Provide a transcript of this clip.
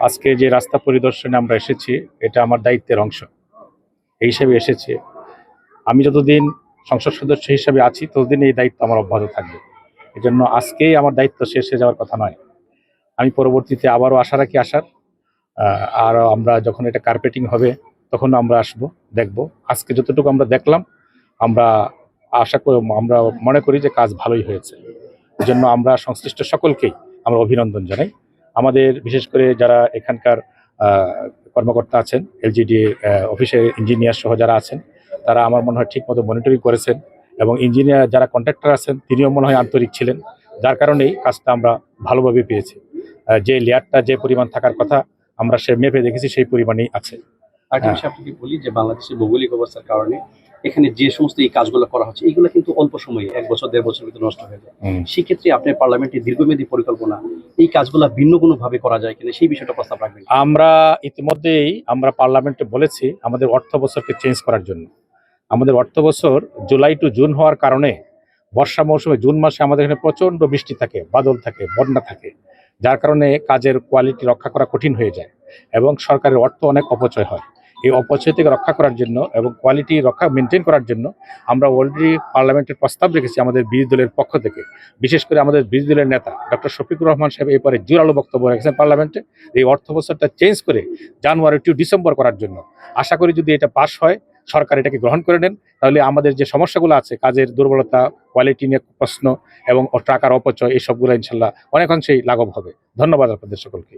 আজকে যে রাস্তা পরিদর্শনে আমরা এসেছি, এটা আমার দায়িত্বের অংশ। এই হিসেবে এসেছি। আমি যতদিন সংসদ সদস্য হিসেবে আছি ততদিন এই দায়িত্ব আমার অব্যাহত থাকবে। এজন্য আজকেই আমার দায়িত্ব শেষ হয়ে যাওয়ার কথা নয়। আমি পরবর্তীতে আবারও আশা রাখি আসার। আর আমরা যখন এটা কার্পেটিং হবে তখন আমরা আসব, দেখব। আজকে যতটুকু আমরা দেখলাম, আমরা আমরা মনে করি যে কাজ ভালোই হয়েছে। এজন্য আমরা সংশ্লিষ্ট সকলকেই আমরা অভিনন্দন জানাই। আমাদের বিশেষ করে যারা এখানকার কর্মকর্তা আছেন, এলজিডি অফিসের ইঞ্জিনিয়ার সহ যারা আছেন, তারা আমার মনে হয় ঠিকমতো মনিটরিং করেছেন, এবং ইঞ্জিনিয়ার যারা কন্ট্রাক্টর আছেন তিনিও মনে হয় আন্তরিক ছিলেন, যার কারণেই কাজটা আমরা ভালোভাবে পেয়েছি। যে লেয়ারটা যে পরিমাণ থাকার কথা আমরা সে মেপে দেখেছি সেই পরিমাণেই আছে। আরেকটা বিষয় আপনাকে বলি যে বাংলাদেশের ভৌগোলিক অবস্থার কারণে এখানে যে সমস্ত এই কাজগুলো করা হচ্ছে এগুলো কিন্তু অল্প সময়ে 1 বছর 1.5 বছরের ভিতরে নষ্ট হয়ে যায়। সেক্ষেত্রে আপনার পার্লামেন্টের দীর্ঘমেয়াদী পরিকল্পনা এই কাজগুলো ভিন্ন কোনো ভাবে করা যায় কিনা সেই বিষয়টা প্রস্তাব রাখবেন। আমরা ইতিমধ্যেই আমরা পার্লামেন্টে বলেছি আমাদের অর্থ বছরকে চেঞ্জ করার জন্য। আমাদের অর্থ বছর জুলাই টু জুন হওয়ার কারণে বর্ষা মৌসুমে জুন মাসে আমাদের এখানে প্রচণ্ড বৃষ্টি থাকে, বাদল থাকে, বন্যা থাকে, যার কারণে কাজের কোয়ালিটি রক্ষা করা কঠিন হয়ে যায় এবং সরকারের অর্থ অনেক অপচয় হয়। এই অপচয় থেকে রক্ষা করার জন্য এবং কোয়ালিটি রক্ষা মেনটেন করার জন্য আমরা অলরেডি পার্লামেন্টের প্রস্তাব রেখেছি আমাদের বিরোধী দলের পক্ষ থেকে। বিশেষ করে আমাদের বিরোধী দলের নেতা ডক্টর শফিকুর রহমান সাহেব এরপরে জোরালো বক্তব্য রেখেছেন পার্লামেন্টে, এই অর্থ বছরটা চেঞ্জ করে জানুয়ারি টু ডিসেম্বর করার জন্য। আশা করি যদি এটা পাস হয়, সরকার এটাকে গ্রহণ করে নেন, তাহলে আমাদের যে সমস্যাগুলো আছে, কাজের দুর্বলতা, কোয়ালিটি নিয়ে প্রশ্ন এবং টাকার অপচয়, এই সবগুলো ইনশাল্লাহ অনেকাংশেই লাঘব হবে। ধন্যবাদ আপনাদের সকলকে।